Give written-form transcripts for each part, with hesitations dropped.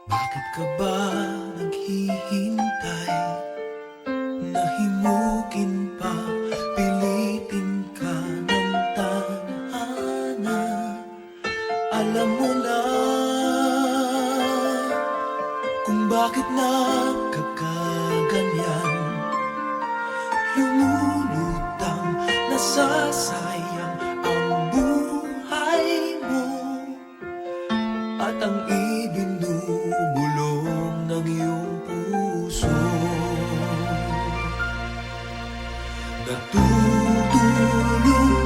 Bakit ka ba naghihintay? Nahimukin pa, pilitin ka ng tadhana. Alam mo na kung bakit nagkakaganyan. Lumulutang, nasasayang ang buhay mo at ang ibinubulong ng iyong puso. Natutulog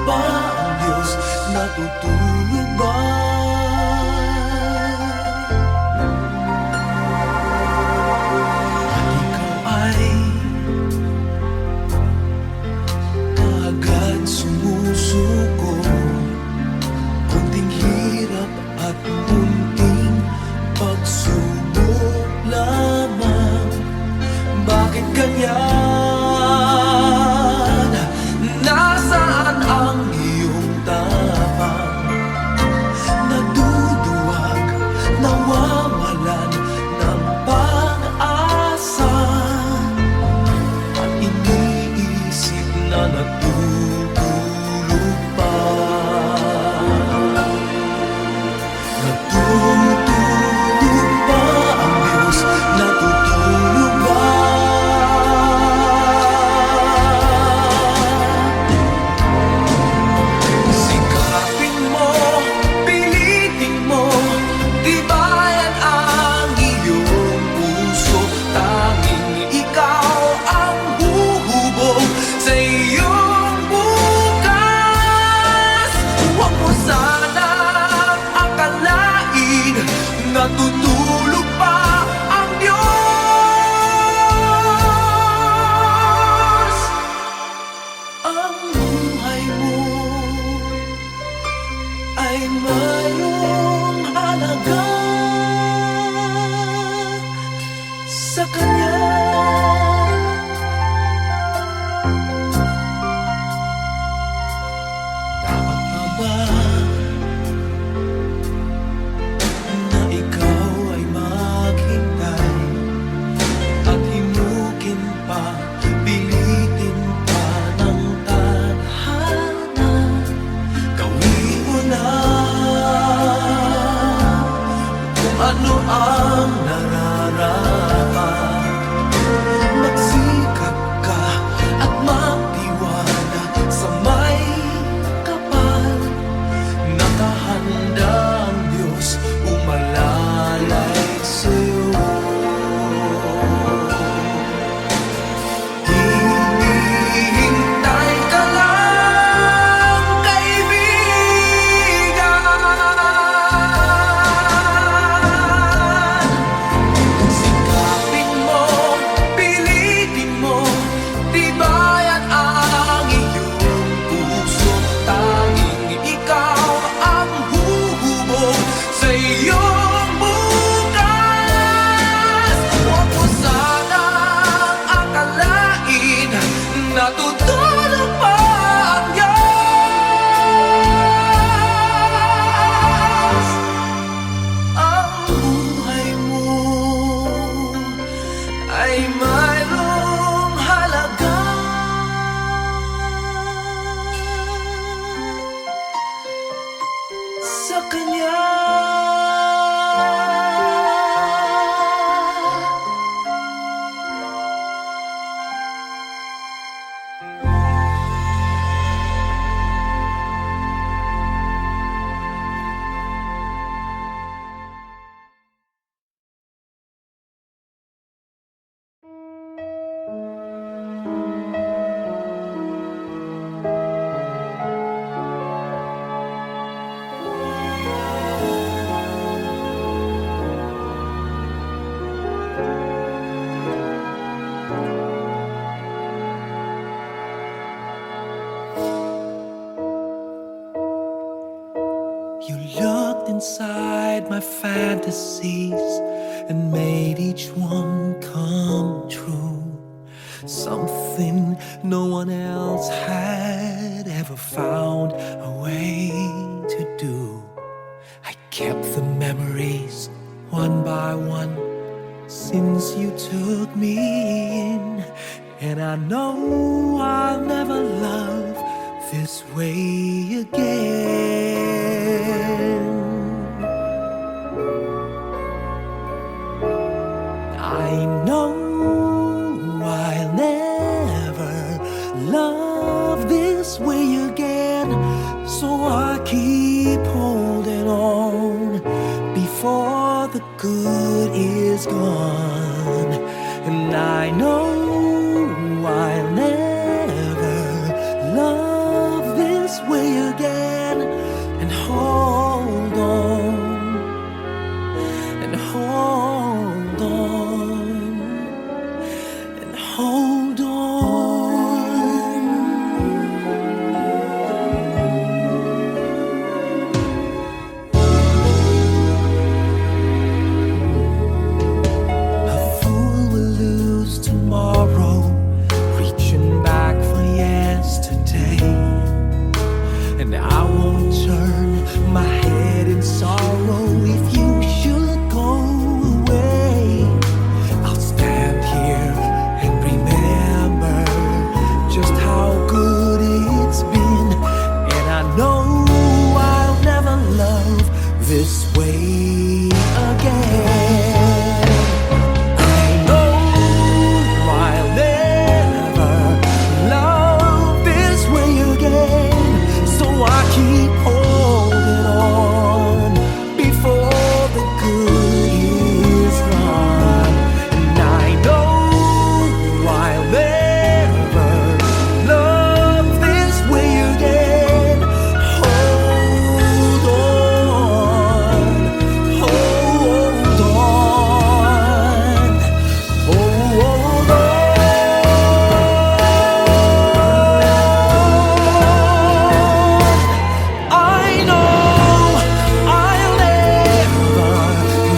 ba ang Diyos? Natutulog ba? At ikaw ay kaagad sumusuko. Kunting hirap at munting pagsubok lamang. Bakit ganyan? Nasaan ang iyong tapang? Naduduwag, nawawalan ng pag-asa, at iniisip na natutulog pa. Natutulog ba ang Diyos? Natutulog ba? Sikapin mo, pilitin mo, tibayan ang iyong puso. Tanging ikaw ang huhubog sa iyong bukas. Huwag mo sanang akalain natutulog pa ang Diyos. Ang buhay mo ay mayroong halaga sa Kanya. Dapat pa ba na ikaw ay maghintay at himukin pa, pilitin pa ng tadhana? Gawin mo na kung ano ang nararapat. Magsikap ka at magtiwala sa may kapal. Nakahanda ang Diyos umalalay sa'yo. Hinihintay ka lang, kaibigan. Sikapin mo, pilitin mo, tibayan ang iyong puso. Tanging ikaw ang huhubog sa iyong bukas. Huwag mo sanang akalain natutulog pa ang Diyos. Ang buhay mo ay mayroong halaga sa Kanya. You looked inside my fantasies and made each one come true. Something no one else had ever found a way to do. I kept the memories one by one since you took me in, and I know I'll never love this way again. I know I'll never love this way again, so I keep holding on before the good is gone. And I know I'll never love this way again, and hold on, and hold on, and hold on. A fool will lose tomorrow, reaching back for yesterday, and I won't turn my head in sorrow if you should go away. I'll stand here and remember just how good it's been, and I know I'll never love this way again. I know I'll never love this way again, so I keep holding on before the good is gone. And I know I'll never love this way again. Hold on, hold on, hold on. I know I'll never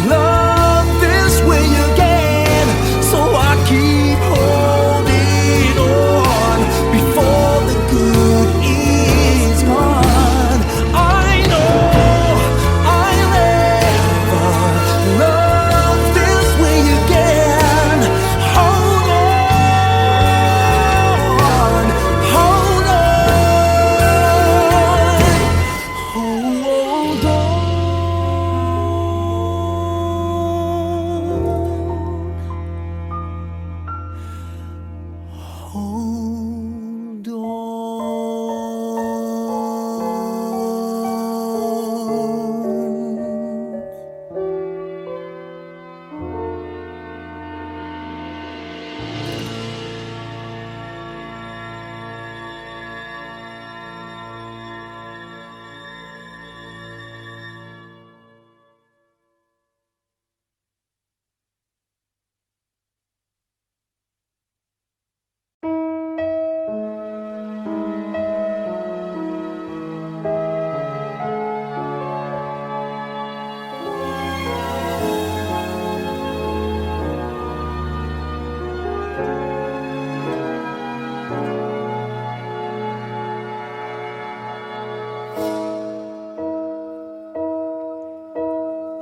love this way again, so I keep holding on before the good is gone. I know I'll never love this way again. Hold on, hold on, hold on. Hold on.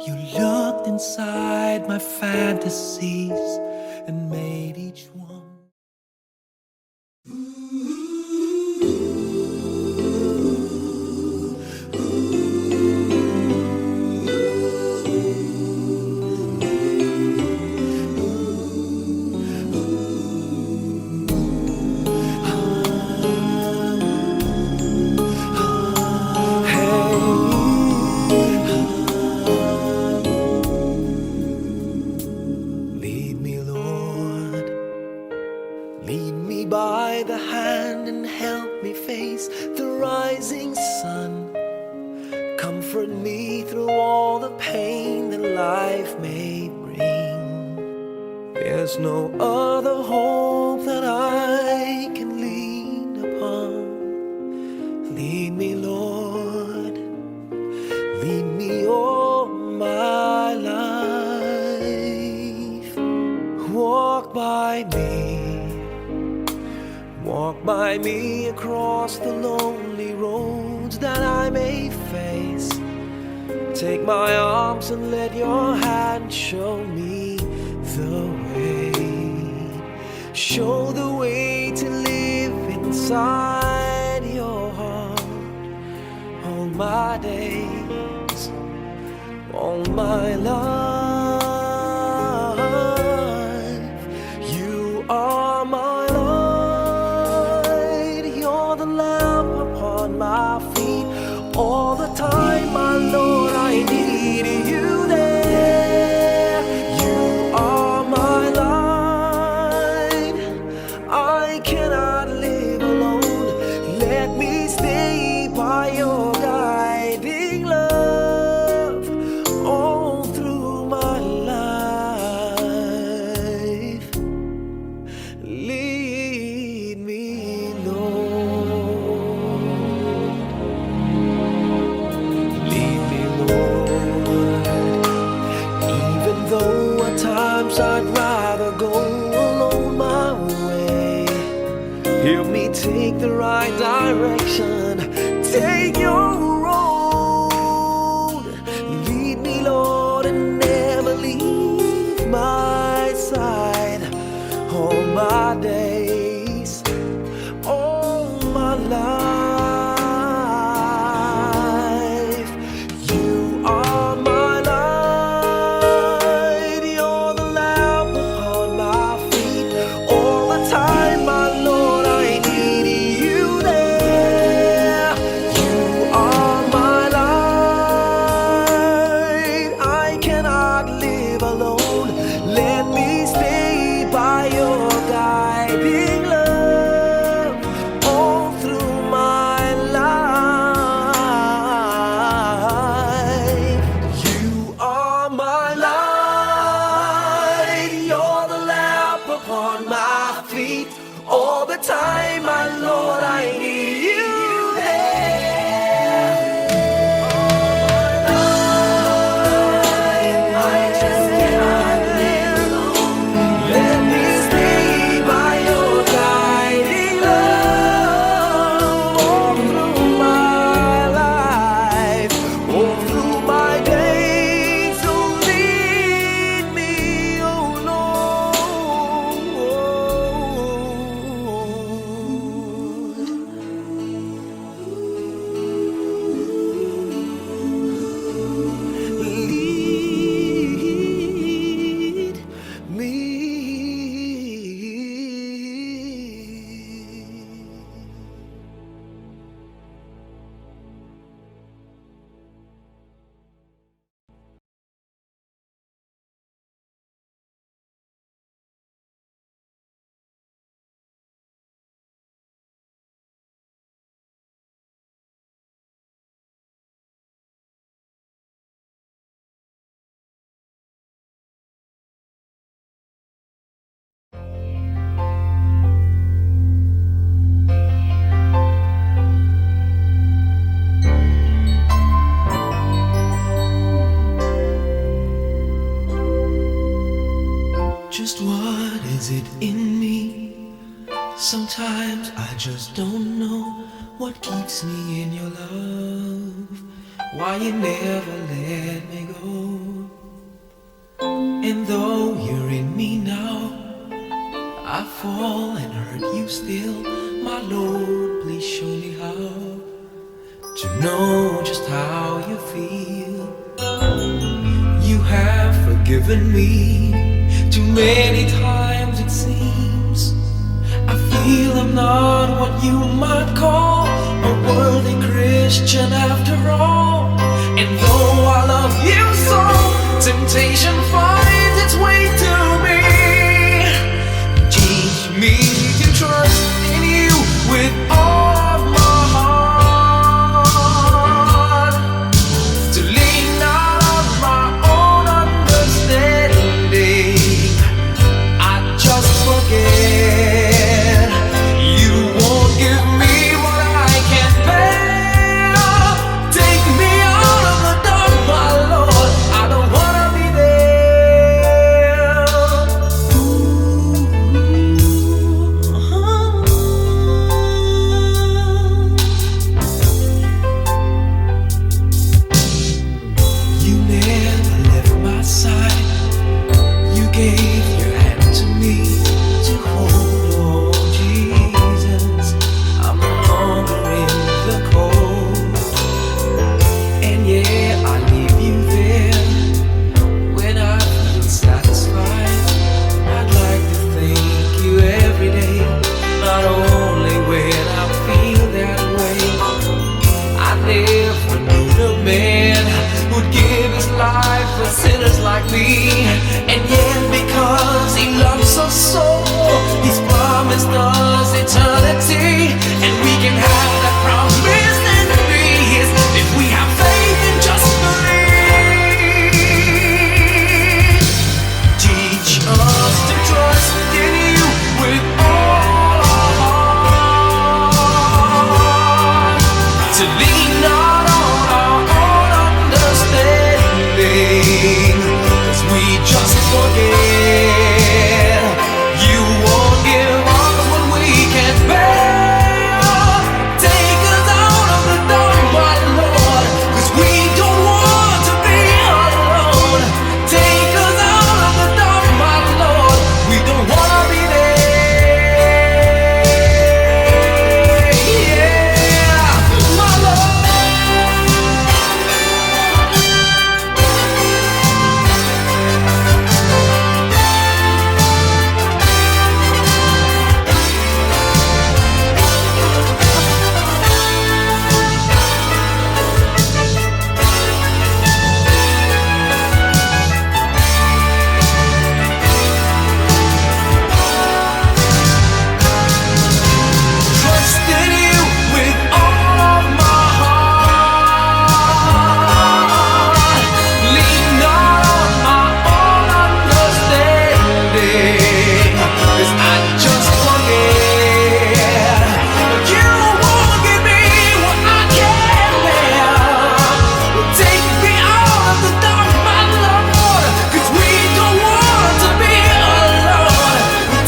You looked inside my fantasies and made each one. Lead me, Lord, lead me by the hand and help me face the rising sun. Comfort me through all the pain that life may bring. There's no other hope that I can lean upon. Lead me, Lord, lead me all my life. Walk by me across the lonely roads that I may face. Take my arms and let your hand show me the way. Show the way to live inside your heart. All my days, all my life, you are my light. You're the lamp upon my feet. All the time, my Lord, I need you there. You are my light. I cannot live alone. Let me stay by your guiding love all through my life. Lead me, Lord. Lead me, Lord. Even though at times I'd rather go alone my way, help me take the right direction. Take your road. Lead me, Lord, and never leave my side. All my days, all my life, you are my light. You're the lamp upon my feet. All the time, my Lord, I need you there. You are my light. I cannot live alone. Let me stay by your guiding love all through my life. You are my light. You're the lamp upon my feet. All the time, my Lord, I need you there. I just cannot live alone. Let me stay by your guiding love all through my life, all through my days. So lead me, oh Lord. Lead me. Just what is it in me? Sometimes I just don't know what keeps me in your love. Why you never let me go. And though you're in me now, I fall and hurt you still. My Lord, please show me how to know just how you feel. You have forgiven me too many times, it seems. I feel I'm not what you might call a worthy Christian after all. And though I love you so, temptation finds its way to me. Teach me to trust in you with all of my heart, to lean not on my own understanding. I just forget. You won't give me what I can't bear. Take me out of the dark, my Lord. I don't wanna be there. Ooh, sinners like me. And yet because He loves us so, He's promised us eternity. And we can have that promise and peace if we have faith and just believe. Teach us to trust in You with all our heart, to lean not on our own understanding, 'cause we just forget You won't give us what we can't bear. Take us out of the dark, my Lord, 'cause we don't want to be alone. Take us out of the dark, my Lord, we don't wanna be there. Yeah, my Lord. Trust in You with all of my heart. Lean not on my own understanding, 'cause I just forget You won't give me what I can't bear. Take me out of the dark, my Lord, 'cause we don't want to be alone.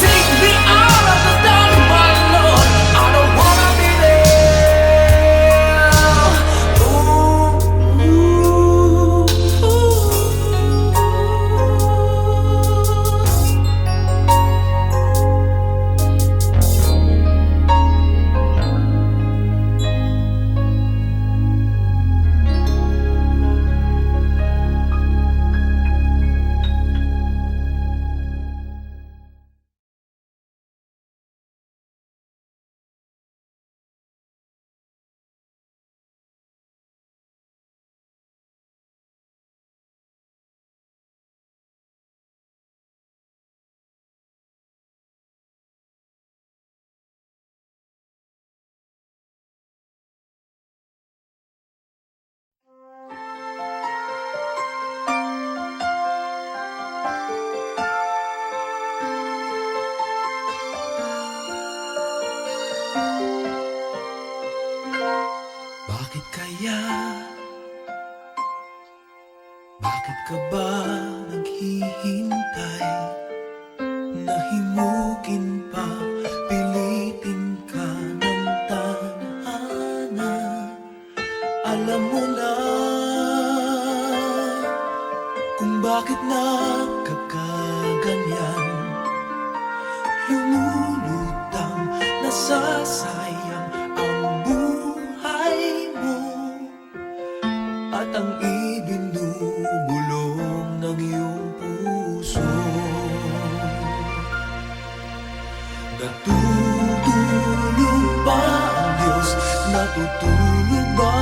Take me out of the dark, my Lord, I don't wanna be there. Ooh, bakit kaya? Bakit ka ba naghihintay? Nahimukin pa, pilitin ka ng tadhana. Alam mo na kung bakit nagkakaganyan. Lumulutang, nasasayang ang buhay mo, at ang ibinubulong ng iyong puso. Natutulog ba ang Diyos? Natutulog ba?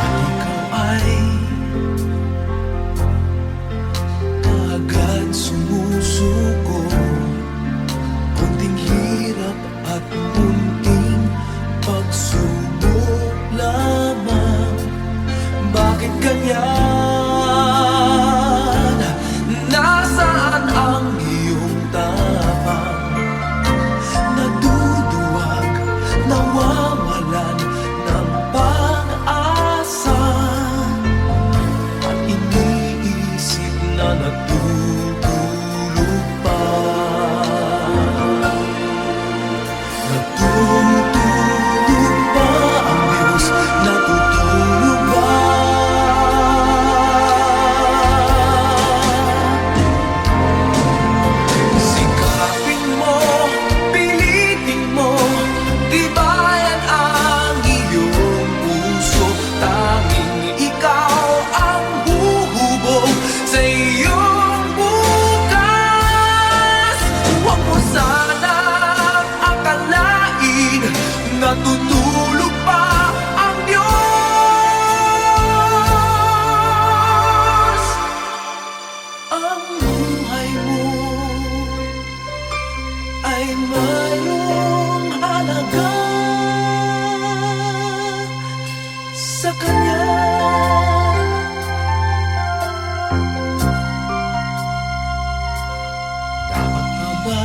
At ikaw ay kaagad sumusuko, konting hirap at munting sa Kanya. Dapat pa ba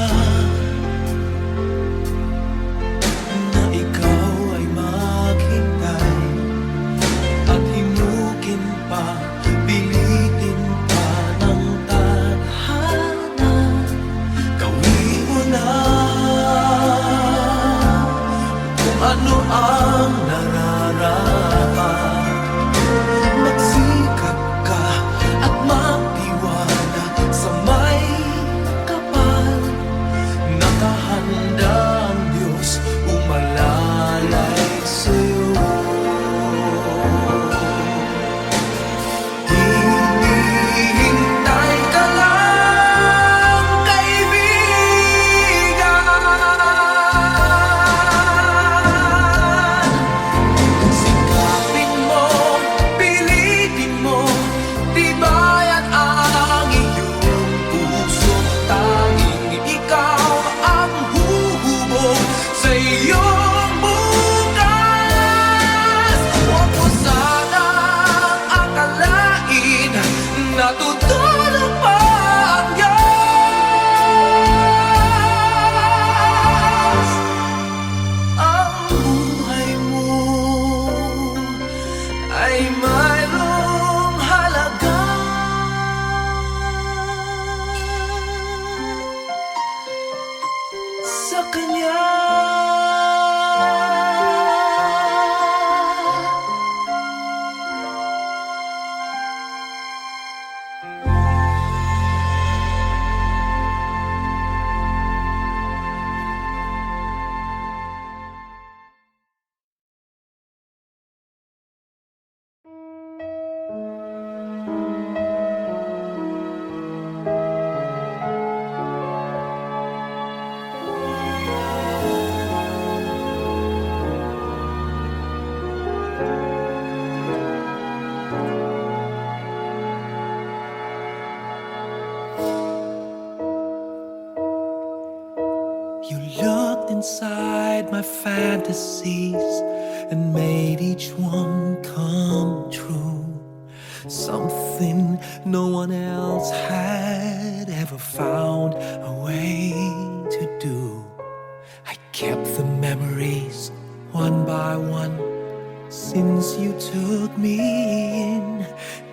na ikaw ay maghintay at himukin pa, pilitin pa ng tadhana? Gawin mo na kung ano ang nararapat. Magsikap ka at magtiwala sa may kapal. Nakahanda ang Diyos umalalay sa'yo. Hinihintay ka lang, kaibigan. Sikapin mo, pilitin mo, tibayan ang iyong puso. Tanging ikaw ang huhubog sa iyong bukas. Huwag mo sanang akalain na tutulog pa ang Diyos. Ang buhay mo ay mayroong halaga sa Kanya. You looked inside my fantasies and made each one come true. Something no one else had ever found a way to do. I kept the memories one by one since you took me in,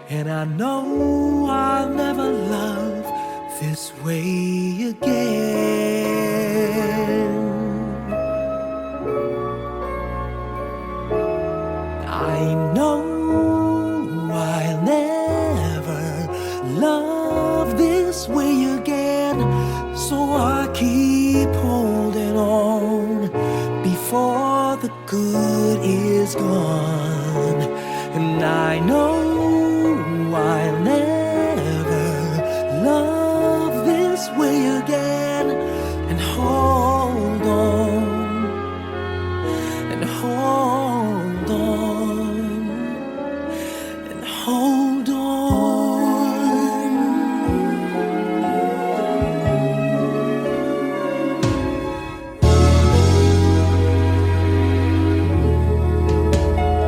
and I know I'll never love this way again. I know I'll never love this way again, so I keep holding on before the good is gone. And I know I'll never love this way again, and hold on, and hold on, and hold on.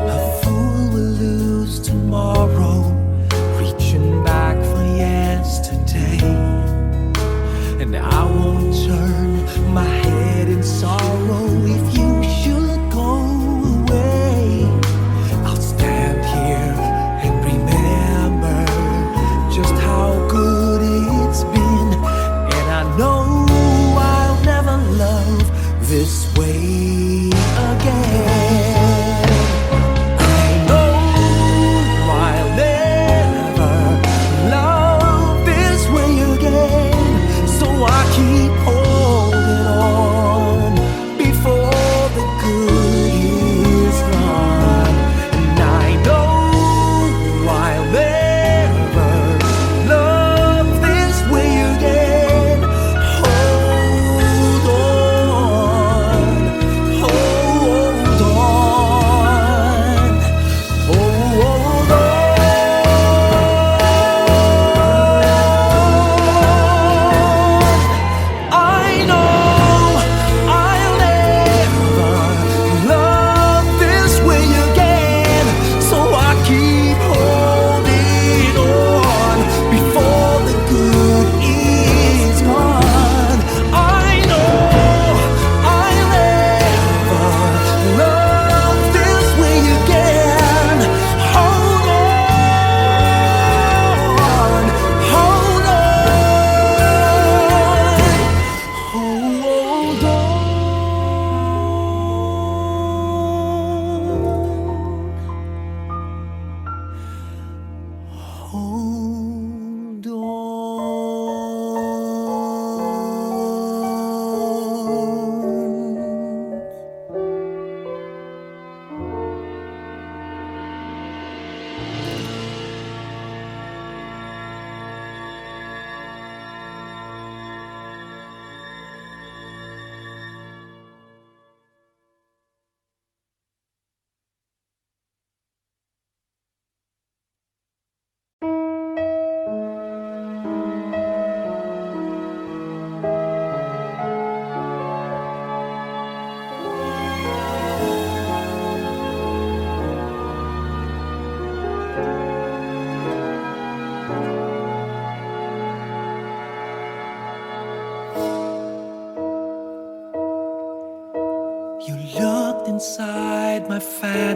A fool will lose tomorrow,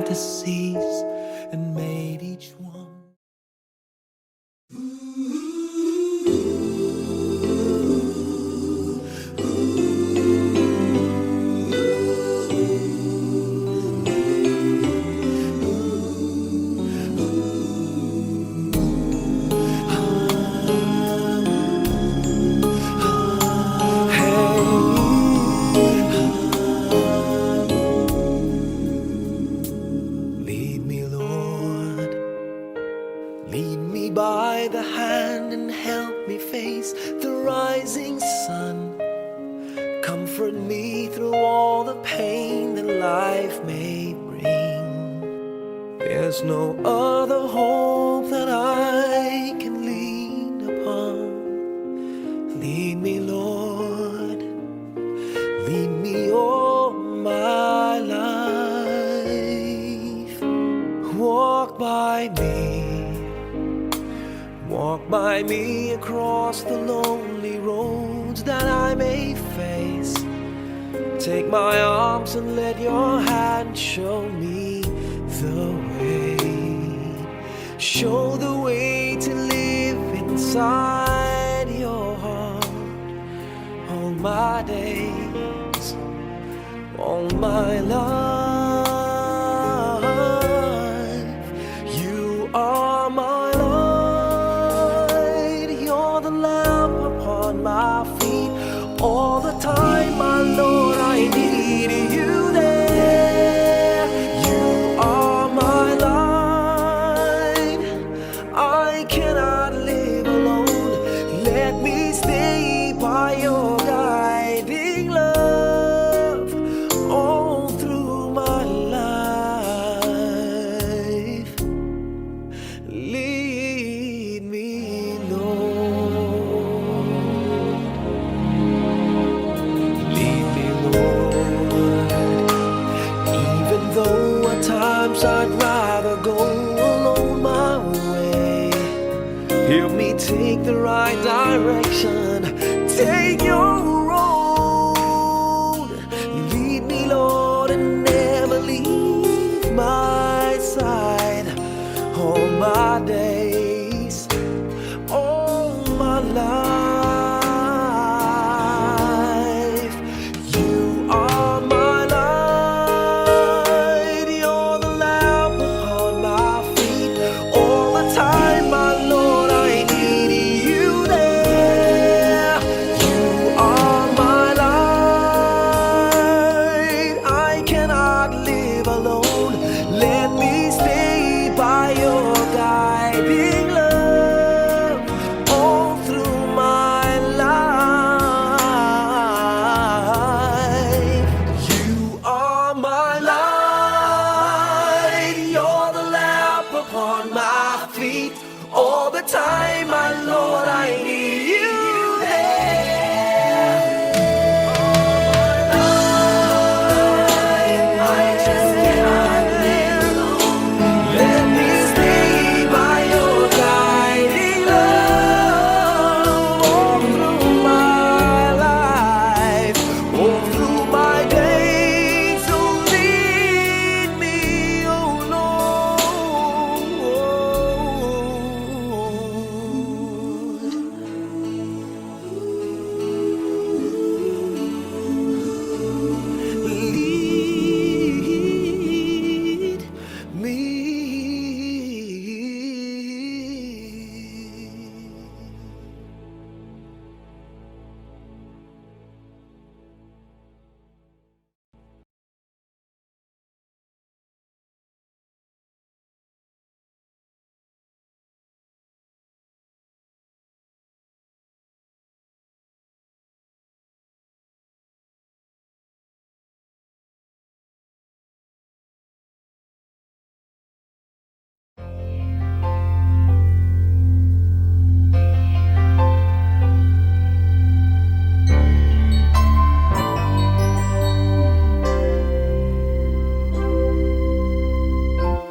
fantasies and made each one. Lead me, Lord, lead me by the hand and help me face the rising sun. Comfort me through all the pain that life may bring. There's no other hope that I can lean upon. Lead me, Lord, lead me all my life. Walk by me across the lonely roads that I may face. Take my arms and let your hand show me the way. Show the way to live inside your heart all my days, all my life. You are my light, you're the lamp upon my feet. All the time, my Lord, I need you there. You are my light, I cannot live alone. Let me stay by your guiding love all through my life. Lead me, Lord. Lead me, Lord. Even though at times I'd rather go alone my way, help me take the right direction. Take your road. Lead me, Lord, and never leave my side. All my days, all my life. You are my light, you're the lamp upon my feet. All the time, my Lord, I need you there. You are my light, I cannot live alone. Let me stay by your guiding love all through my life. You are my light, you're the lamp upon my feet. All the time, my Lord, I need you there. I just cannot live alone. Let me stay by your guiding love all through my life, all through my days. So lead me, oh Lord. Lead me.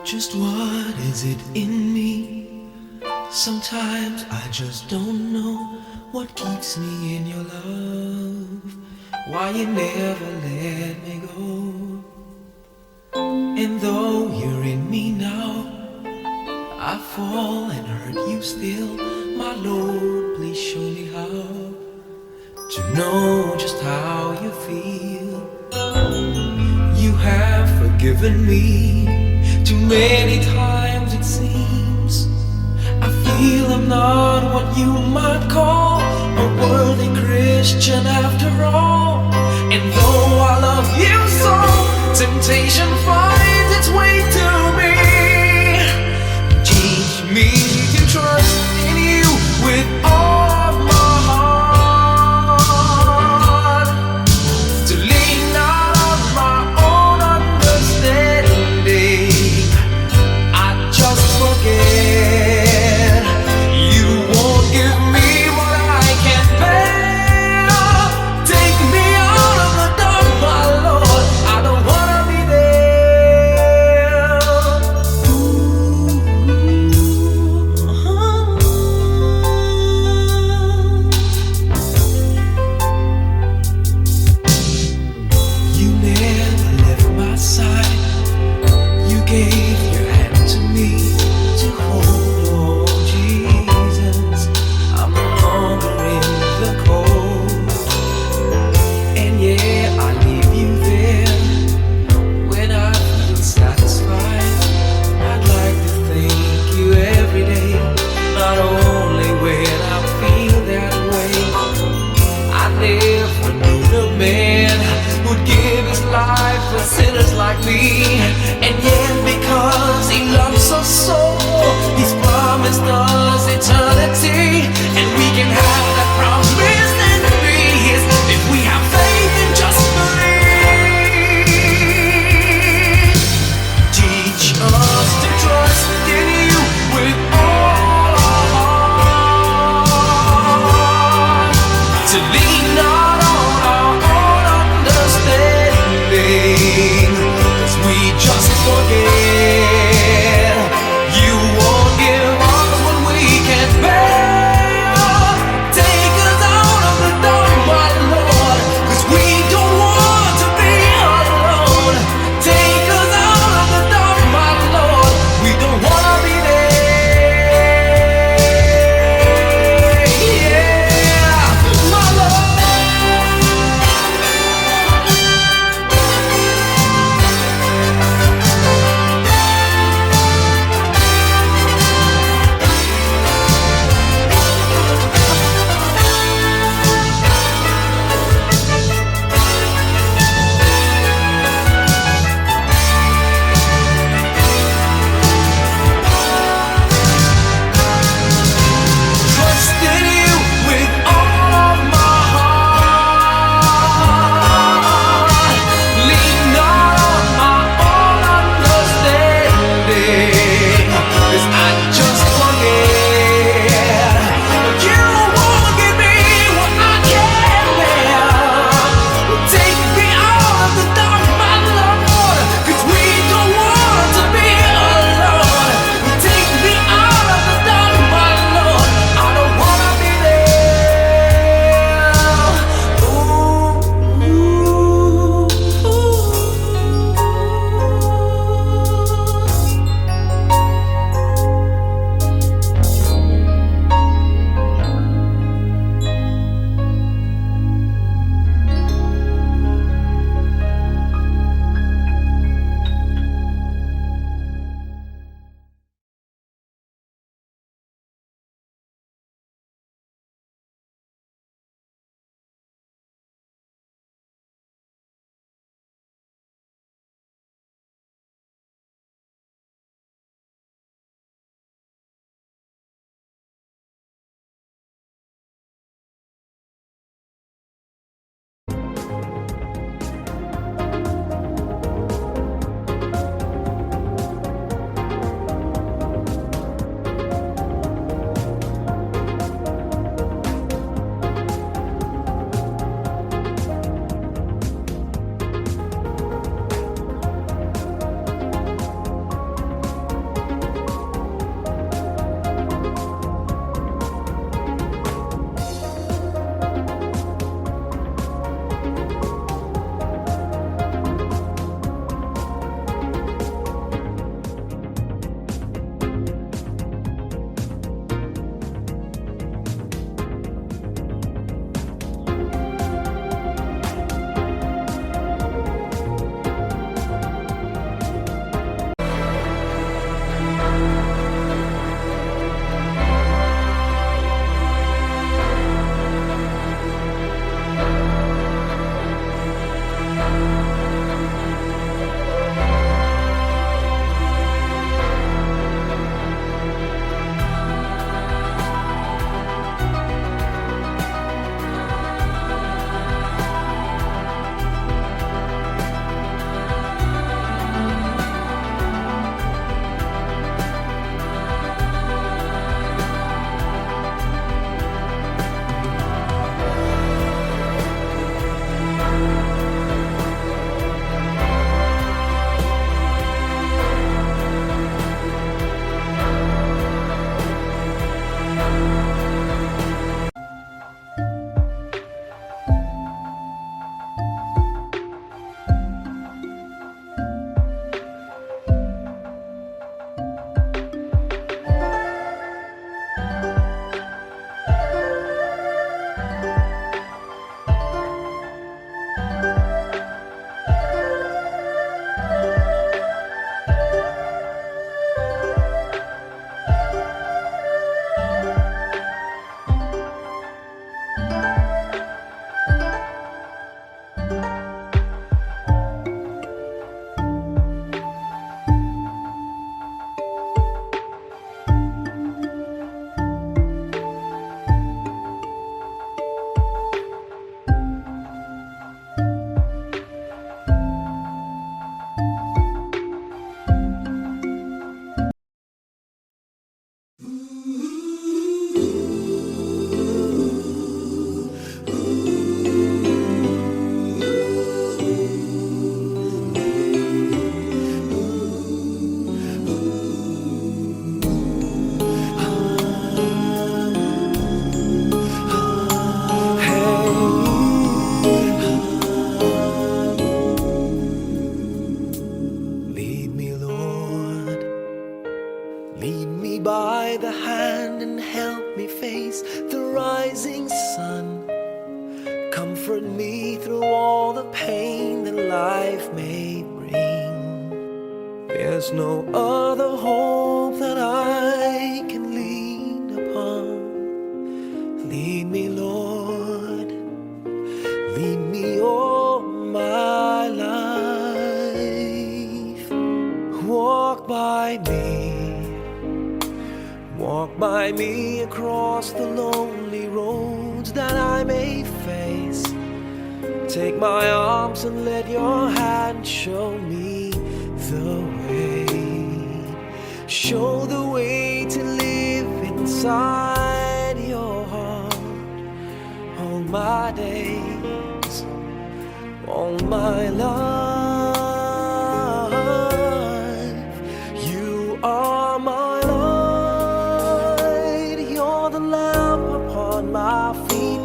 Just what is it in me? Sometimes I just don't know what keeps me in your love. Why you never let me go. And though you're in me now, I fall and hurt you still. My Lord, please show me how to know just how you feel. You have forgiven me too many times it seems. I feel I'm not what you might call a worthy Christian after all. And though I love you so, temptation finds its way to me. Teach me to trust in you with all of my heart, to lean not on my own understanding. I just forget you won't give me what I can't bear. Take me out of the dark, my Lord. I don't wanna be there. Lead me by the hand and help me face the rising sun. Comfort me through all the pain that life may bring. There's no other hope that I can lean upon. Lead me, Lord, lead me all my life. Walk by me across the lonely roads that I may face. Take my arms and let your hand show me the way. Show the way to live inside your heart all my days, all my life. You are my light, you're the lamp upon my feet.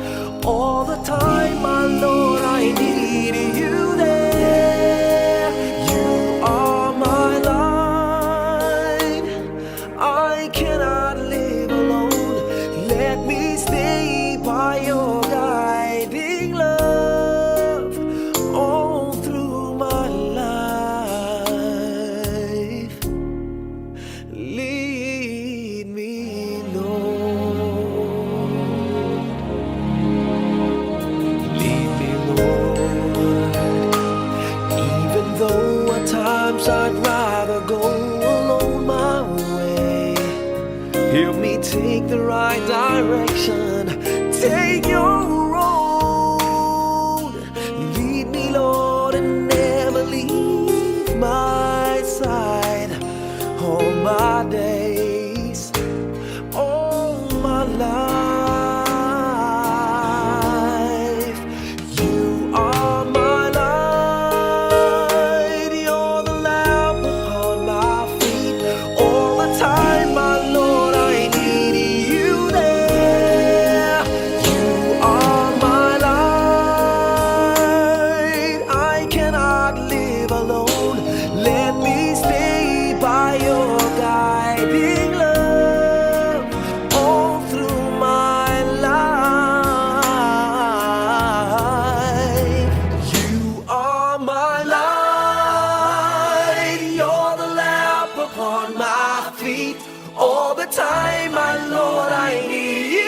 All the time, my Lord, I need you there. You are my light, I cannot live alone. Let me stay by your guiding love all through my life. Lead me, Lord. Lead me, Lord. Even though at times I'd rather go alone my way, help me take the right direction. Take your road. Lead me, Lord, and never leave my side. All my days, all my life. You are my light, you're the lamp upon my feet. All the time, my Lord, I need you there. You are my light, I cannot live alone. Let me stay by your guiding love all through my life. You are my light, you're the lamp upon my feet. All the time, my Lord, I need you.